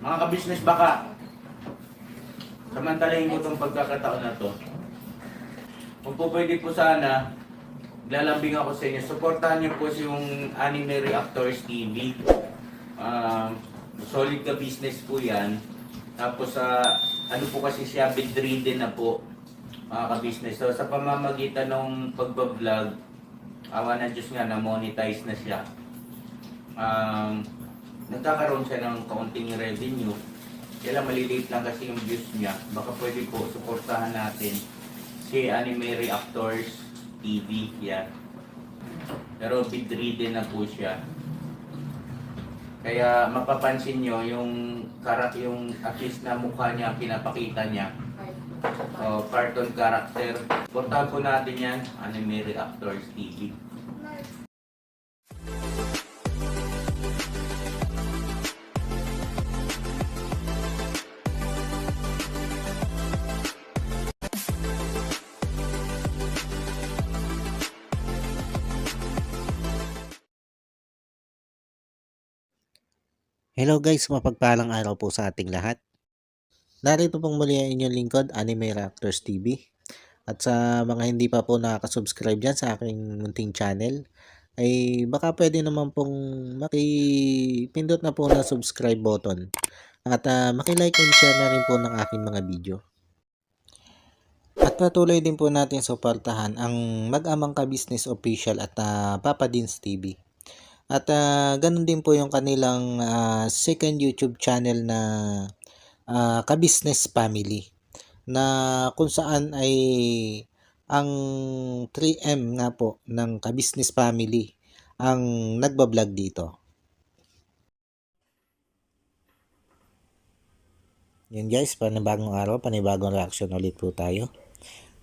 Mga ka-business, baka samantalahin ko itong pagkakataon na to. Kung po pwede po sana, lalambing ako sa inyo. Supportahan niyo po yung Anime Reactors TV. Solid ka business po yan. Tapos ano po kasi siya, bedridden na po, mga ka-business. So sa pamamagitan ng pagbablog, awa ng Diyos nga, na-monetize na siya. Nagkakaroon siya ng kaunting revenue. Kaya lang maliliit lang kasi yung views niya. Baka pwede po suportahan natin si Anime Reactors TV. Yan. Pero bedridden na po siya. Kaya mapapansin nyo yung at least na mukha niya, pinapakita niya. Cartoon character. Suportahan po natin yan, Anime Reactors TV. Hello guys, mapagpalang araw po sa ating lahat. Narito pong muli ang inyong lingkod, Anime Reactors TV. At sa mga hindi pa po nakaka-subscribe dyan sa aking munting channel, ay baka pwede naman pong makipindot na po ng subscribe button. At makilike and share na rin po ng aking mga video. At patuloy din po natin suportahan ang Mag-amang Ka-Business Official at Papa Dins TV. At ganun din po yung kanilang second YouTube channel na Ka-Business Family, na kung saan ay ang 3M nga po ng Ka-Business Family ang nagbablog dito. Yun guys, panibagong araw, panibagong reaction ulit po tayo.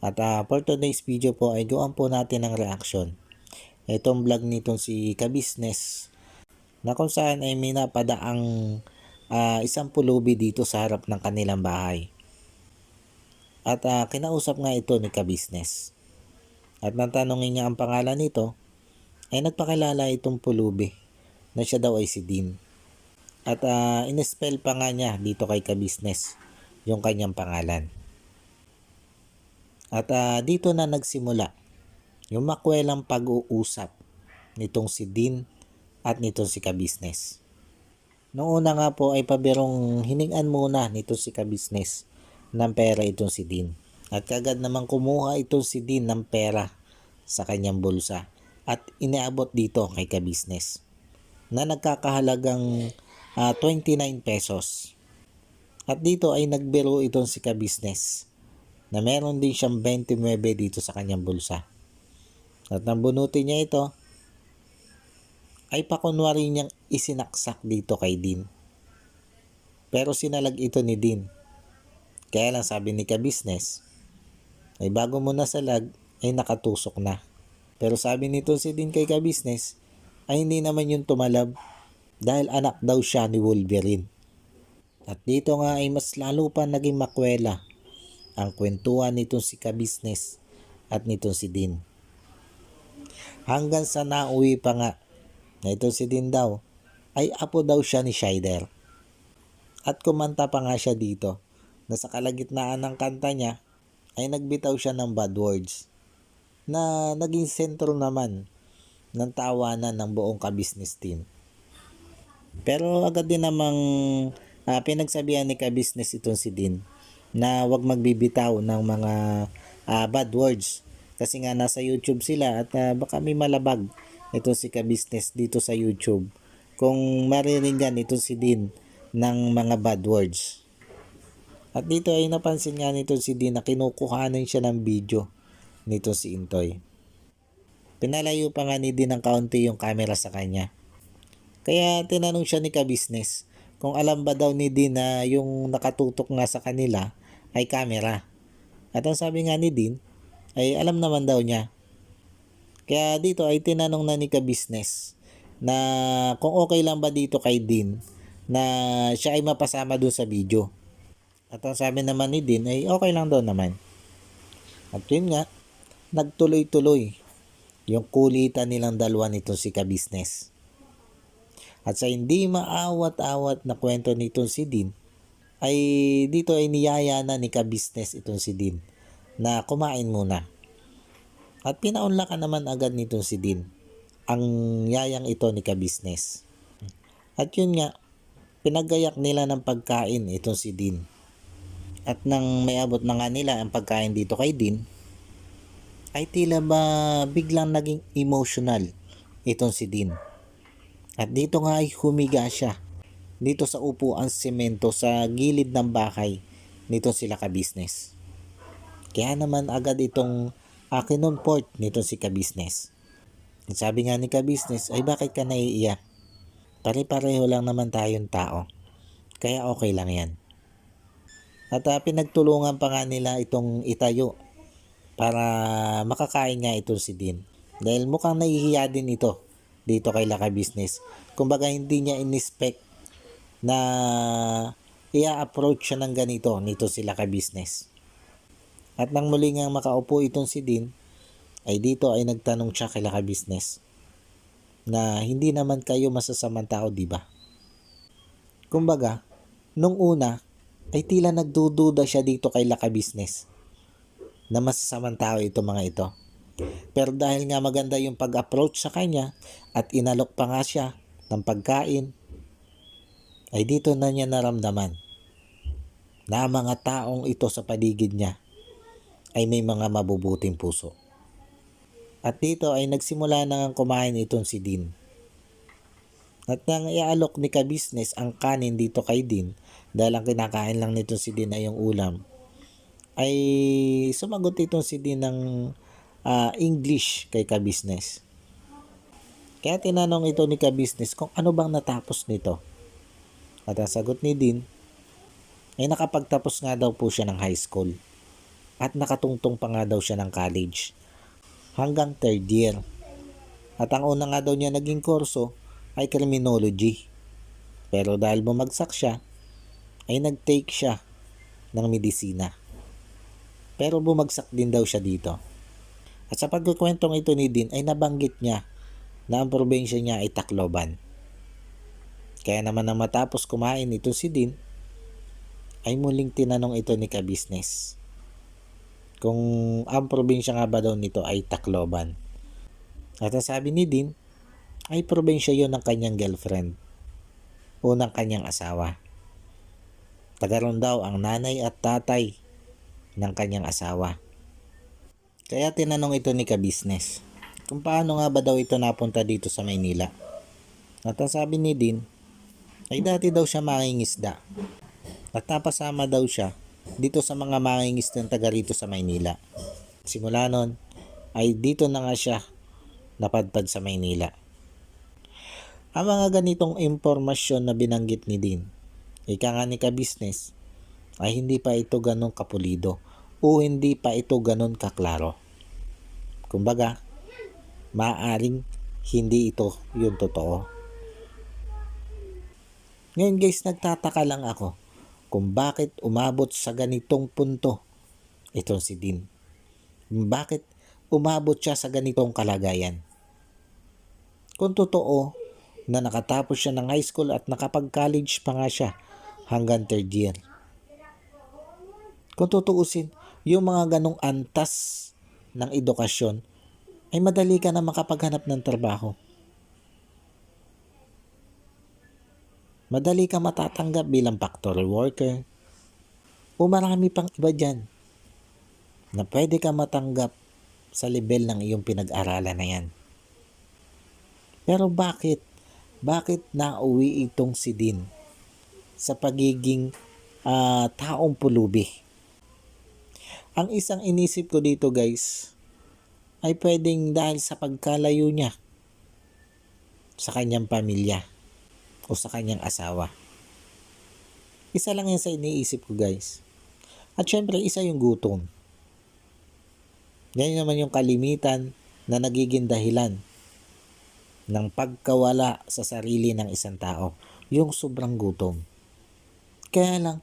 At for today's video po ay gawan po natin ang reaction. Itong vlog nitong si Ka-Business na kung saan ay may napadaang isang pulubi dito sa harap ng kanilang bahay. At kinausap nga ito ni Ka-Business. At nang tanongin niya ang pangalan nito, ay nagpakilala itong pulubi na siya daw ay si Dean. At in-spell pa nga niya dito kay Ka-Business yung kanyang pangalan. At dito na nagsimula yung makwelang pag-uusap nitong si Dean at nitong si Ka-Business. Noong una nga po ay pabirong hiningan muna nitong si Ka-Business ng pera itong si Dean. At kagad naman kumuha itong si Dean ng pera sa kanyang bulsa at iniabot dito kay Ka-Business na nagkakahalagang 29 pesos. At dito ay nagbiro itong si Ka-Business na meron din siyang 29 dito sa kanyang bulsa. At nang bunutin niya ito, ay pakunwari niyang isinaksak dito kay Dean. Pero sinalag ito ni Dean. Kaya lang sabi ni Ka-Business, ay bago mo nasalag, ay nakatusok na. Pero sabi nito si Dean kay Ka-Business, ay hindi naman yung tumalab dahil anak daw siya ni Wolverine. At dito nga ay mas lalo pa naging makwela ang kwentuhan nitong si Ka-Business at nitong si Dean. Hanggang sa nauwi pa nga na ito si Dean daw ay apo daw siya ni Shider. At kumanta pa nga siya dito na sa kalagitnaan ng kanta niya ay nagbitaw siya ng bad words na naging sentro naman ng tawanan ng buong Ka-Business team. Pero agad din namang pinagsabihan ni Ka-Business itong si Dean na wag magbibitaw ng mga bad words kasi nga nasa YouTube sila at baka may malabag ito si Ka-Business dito sa YouTube kung mariringgan ito si Dean ng mga bad words. At dito ay napansin nga nito si Dean na kinukuhanan siya ng video nito si Intoy. Pinalayo pa nga ni Dean ng kaunti yung camera sa kanya. Kaya tinanong siya ni Ka-Business kung alam ba daw ni Dean na yung nakatutok nga sa kanila ay camera. At ang sabi nga ni Dean ay alam naman daw niya. Kaya dito ay tinanong na ni Ka-Business na kung okay lang ba dito kay Dean na siya ay mapasama doon sa video. At ang sabi naman ni Dean ay okay lang daw naman. At yun nga, nagtuloy-tuloy yung kulitan nilang dalawa nito si Ka-Business. At sa hindi maawat-awat na kwento nitong si Dean, ay dito ay niyaya na ni ka-business itong si Dean na kumain muna. At pinaunlakan naman agad nitong si Dean ang yayang ito ni ka-business. At yun nga, pinagayak nila ng pagkain itong si Dean. At nang may abot na nga nila ang pagkain dito kay Dean, ay tila ba biglang naging emotional itong si Dean. At dito nga ay humiga siya dito sa upuan semento sa gilid ng bahay nitong sila ka-business. Kaya naman agad itong kinumport nitong si ka-business. At sabi nga ni ka-business, ay bakit ka naiiyak? Pare-pareho lang naman tayong tao. Kaya okay lang yan. At pinagtulungan pa nga nila itong itayo para makakain nga ito si Dean. Dahil mukhang nahihiya din ito dito kay Laka Business. Kumbaga hindi niya in-expect na i-approach siya ng ganito nito si Laka Business. At nang muli nga makaupo itong si Dean, ay dito ay nagtanong siya kay Laka Business na hindi naman kayo masasamang tao, di ba? Kumbaga, nung una ay tila nagdududa siya dito kay Laka Business na masasamang tao ito mga ito. Pero dahil nga maganda yung pag-approach sa kanya at inalok pa nga siya ng pagkain, ay dito na niya naramdaman na mga taong ito sa paligid niya ay may mga mabubuting puso. At dito ay nagsimula na kumain itong si Dean. At nang iaalok ni ka-business ang kanin dito kay Dean, dahil ang kinakain lang nito si Dean ay yung ulam, ay sumagot itong si Dean ng English kay ka-business. Kaya tinanong ito ni ka-business kung ano bang natapos nito. At ang sagot ni Dean ay nakapagtapos nga daw po siya ng high school. At nakatungtong pa nga daw siya ng college. Hanggang 3rd year. At ang una nga daw niya naging kurso ay criminology. Pero dahil bumagsak siya, ay nag-take siya ng medisina. Pero bumagsak din daw siya dito. At sa pagkukwentong ito ni Dean ay nabanggit niya na ang probinsya niya ay Tacloban. Kaya naman nang matapos kumain ito si Dean, ay muling tinanong ito ni ka-business kung ang probinsya nga ba daw nito ay Tacloban. At ang sabi ni Dean ay probinsya yon ng kanyang girlfriend o ng kanyang asawa. Taga ron daw ang nanay at tatay ng kanyang asawa. Kaya tinanong ito ni ka-business kung paano nga ba daw ito napunta dito sa Maynila. At ang sabi ni Dean ay dati daw siya mangingisda. At napasama daw siya dito sa mga mangingisda ng taga rito sa Maynila. Simula nun ay dito na nga siya napadpad sa Maynila. Ang mga ganitong impormasyon na binanggit ni Dean, ika nga ni ka-business, ay hindi pa ito ganun kapulido o hindi pa ito ganun kaklaro. Kumbaga, maaaring hindi ito yung totoo. Ngayon guys, nagtataka lang ako kung bakit umabot sa ganitong punto itong si Dean. Bakit umabot siya sa ganitong kalagayan? Kung totoo na nakatapos siya ng high school at nakapag-college pa nga siya hanggang 3rd year. Kung tutuusin, yung mga ganong antas ng edukasyon ay madali ka na makapaghanap ng trabaho. Madali ka matatanggap bilang factory worker o marami pang iba dyan na pwede ka matanggap sa level ng iyong pinag-aralan na yan. Pero bakit nauwi itong si Dean sa pagiging taong pulubi? Ang isang inisip ko dito guys ay pwedeng dahil sa pagkalayo niya sa kanyang pamilya o sa kanyang asawa. Isa lang yan sa iniisip ko guys. At syempre isa yung gutom. Yan naman yung kalimitan na nagiging dahilan ng pagkawala sa sarili ng isang tao. Yung sobrang gutom. Kaya lang,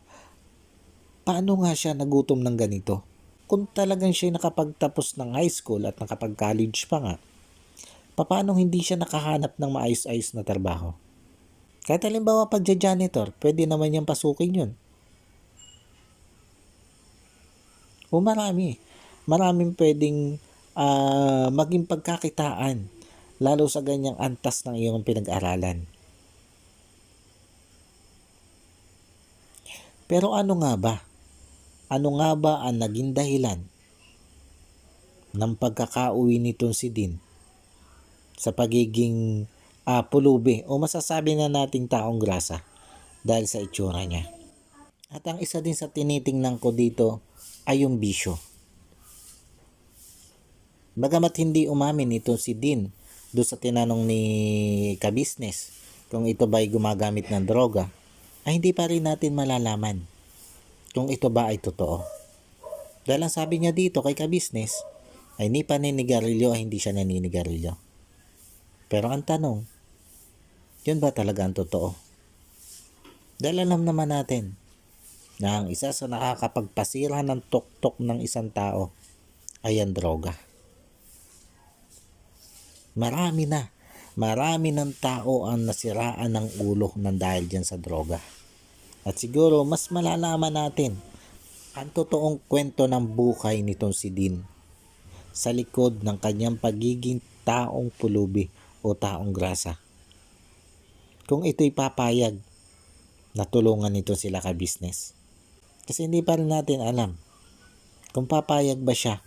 paano nga siya nagutom ng ganito? Kung talagang siya nakapagtapos ng high school at nakapag-college pa nga, paano hindi siya nakahanap ng maayos-ayos na trabaho? Kahit halimbawa pagja-janitor, pwede naman niyang pasukin yun. O marami. Maraming pwedeng maging pagkakitaan lalo sa ganyang antas ng iyong pinag-aralan. Pero ano nga ba? Ano nga ba ang naging dahilan ng pagkakauwi nitong si Dean sa pagiging pulubi o masasabi na nating taong grasa dahil sa itsura niya? At ang isa din sa tinitingnan ko dito ay yung bisyo. Bagamat hindi umamin itong si Dean doon sa tinanong ni ka-business kung ito ba ay gumagamit ng droga, ay hindi pa rin natin malalaman kung ito ba ay totoo. Dahil ang sabi niya dito kay ka-business ay hindi pa naninigarilyo ay hindi siya naninigarilyo. Pero ang tanong, yun ba talaga ang totoo? Dahil alam naman natin na ang isa sa nakakapagpasira ng tuktok ng isang tao ay ang droga. Marami ng tao ang nasiraan ng ulo ng dahil dyan sa droga. At siguro mas malalaman natin ang totoong kwento ng buhay nitong si Dean sa likod ng kanyang pagiging taong pulubi o taong grasa. Kung ito'y papayag na tulungan nito sila ka-business. Kasi hindi pa rin natin alam kung papayag ba siya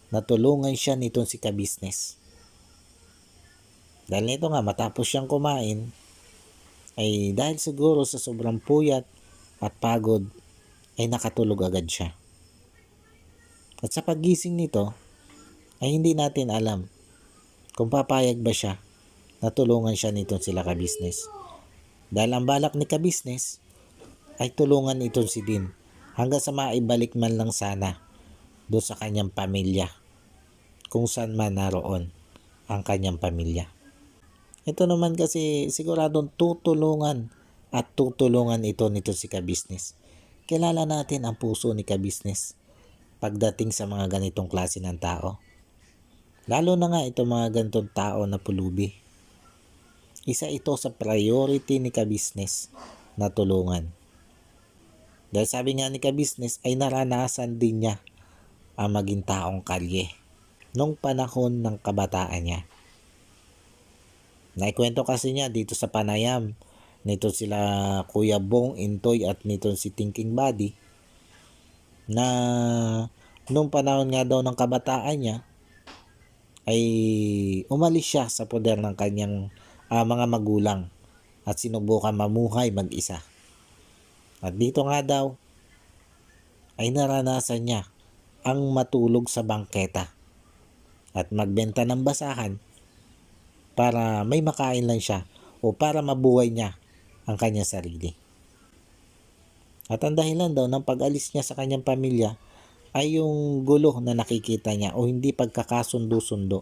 na tulungan siya nitong si ka-business. Dahil nito nga matapos siyang kumain ay dahil siguro sa sobrang puyat at pagod ay nakatulog agad siya. At sa paggising nito ay hindi natin alam kung papayag ba siya na tulungan siya nitong sila ka-business. Dahil ang balak ni ka-business ay tulungan itong si Dean hanggang sa maibalik man lang sana doon sa kanyang pamilya kung saan man naroon ang kanyang pamilya. Ito naman kasi siguradong tutulungan ito nito si ka-business. Kilala natin ang puso ni ka-business pagdating sa mga ganitong klase ng tao. Lalo na nga itong mga ganitong tao na pulubi. Isa ito sa priority ni ka-business na tulungan. Dahil sabi nga ni ka-business ay naranasan din niya ang maging taong kalye nung panahon ng kabataan niya. Naikwento kasi niya dito sa panayam nito sila Kuya Bong Intoy at nito si Thinking Buddy na nung panahon nga daw ng kabataan niya ay umalis siya sa poder ng kanyang mga magulang at sinubukan mamuhay mag-isa. At dito nga daw ay naranasan niya ang matulog sa bangketa at magbenta ng basahan para may makain lang siya o para mabuhay niya ang kanyang sarili. At ang dahilan daw ng pag-alis niya sa kanyang pamilya ay yung gulo na nakikita niya o hindi pagkakasundo-sundo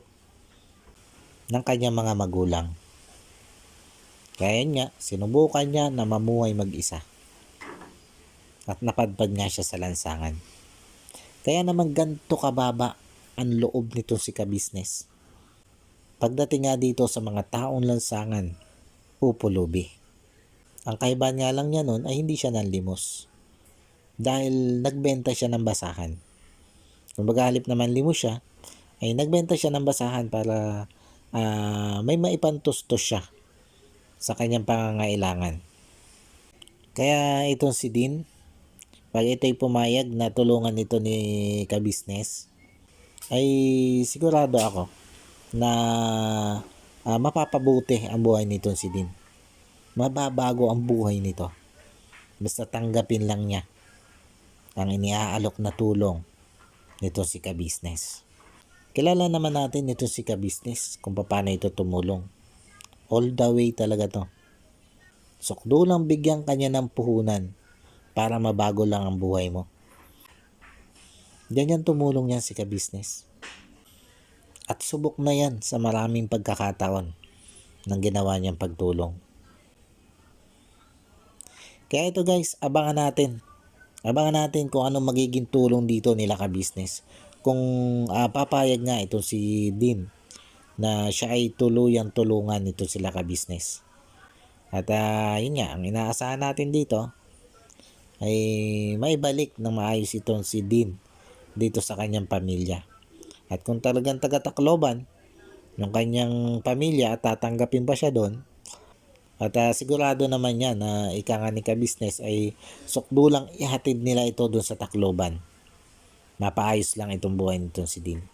ng kanyang mga magulang. Kaya niya, sinubukan niya na mamuhay mag-isa. At napadpad nga siya sa lansangan. Kaya naman ganito kababa ang loob nito si ka-business. Pagdating nga dito sa mga taong lansangan o pulubi. Ang kaibahan nga lang niya nun ay hindi siya nanlimos. Dahil nagbenta siya ng basahan. Kung halip naman limos siya, ay nagbenta siya ng basahan para may maipantustos siya sa kanyang pangangailangan. Kaya itong si Dean, pag ito'y pumayag na tulungan nito ni ka-business, ay sigurado ako na mapapabuti ang buhay nito si Dean. Mababago ang buhay nito. Basta tanggapin lang niya ang iniaalok na tulong nito si ka-business. Kilala naman natin nito si ka-business kung paano ito tumulong. All the way talaga to. Sukdo lang bigyan kanya ng puhunan para mabago lang ang buhay mo. Ganyan tumulong yan si ka-business. At subok na yan sa maraming pagkakataon ng ginawa niyang pagtulong. Kaya ito guys, abangan natin. Abangan natin kung anong magiging tulong dito nila ka-business. Kung papayag nga ito si Dean na siya ay tuluyang tulungan nito sila ka-business. At yun nga, ang inaasahan natin dito ay maibalik ng maayos itong si Dean dito sa kanyang pamilya. At kung talagang taga Tacloban yung kanyang pamilya at tatanggapin pa siya doon, at sigurado naman yan na ika nga ni ka-business ay sukdulang ihatid nila ito doon sa Tacloban. Mapaayos lang itong buhay nitong si Dean.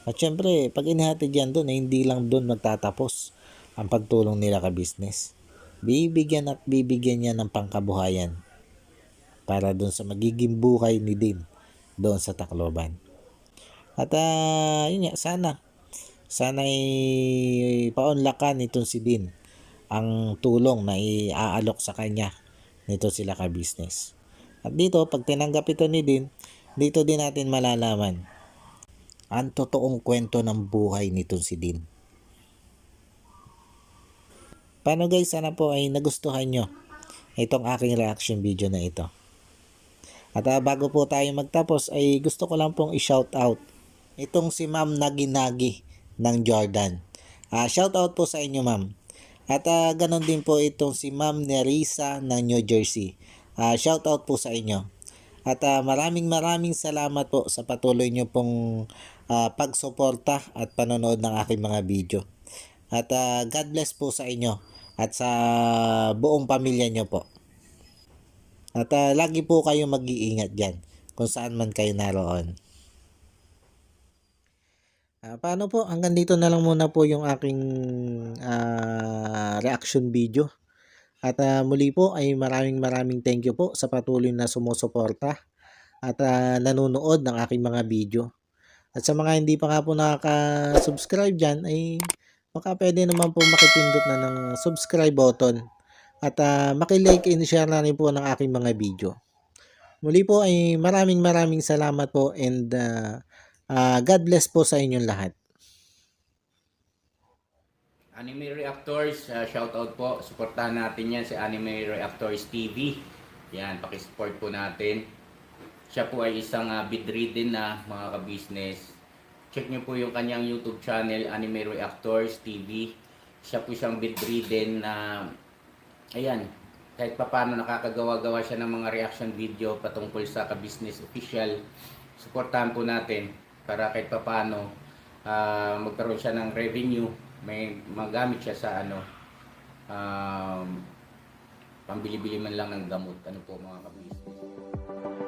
At syempre, pag inihatid yan doon, ay hindi lang doon magtatapos ang pagtulong nila ka-business. Bibigyan at bibigyan niya ng pangkabuhayan para doon sa magiging buhay ni Dean doon sa Tacloban. At yun nga, sana ay paunlakan itong si Dean ang tulong na iaalok sa kanya nito sila ka-business. At dito, pag tinanggap ito ni Dean, dito din natin malalaman ang totoong kwento ng buhay nitong si Dean. Paano guys, sana po ay nagustuhan nyo itong aking reaction video na ito. At bago po tayo magtapos ay gusto ko lang pong i-shout out itong si Ma'am Nagi-Nagi ng Jordan. Shout out po sa inyo ma'am. At ganon din po itong si Ma'am Nerissa ng New Jersey. Shout out po sa inyo. At maraming salamat po sa patuloy nyo pong pagsuporta at panonood ng aking mga video. At God bless po sa inyo at sa buong pamilya nyo po. At lagi po kayo mag-iingat dyan kung saan man kayo naroon. Paano po? Hanggang dito na lang muna po yung aking reaction video. At muli po ay maraming thank you po sa patuloy na sumusuporta at nanonood ng aking mga video. At sa mga hindi pa nga po nakaka-subscribe dyan ay baka pwede naman po makipindot na ng subscribe button at makilike and share na rin po ng aking mga video. Muli po ay maraming salamat po and God bless po sa inyong lahat. Anime Reactors, shout out po. Suportahan natin yan si Anime Reactors TV. Yan, pakisupport po natin. Siya po ay isang bidridden na mga ka-business. Check nyo po yung kanyang YouTube channel, Anime Reactors TV. Siya po siyang bidridden na, ayan, kahit pa paano nakakagawa-gawa siya ng mga reaction video patungkol sa ka-business official. Suportahan po natin para kahit pa paano magkaroon siya ng revenue. May magamit siya sa pambili-bili man lang ng gamot. Ano po mga ka-business.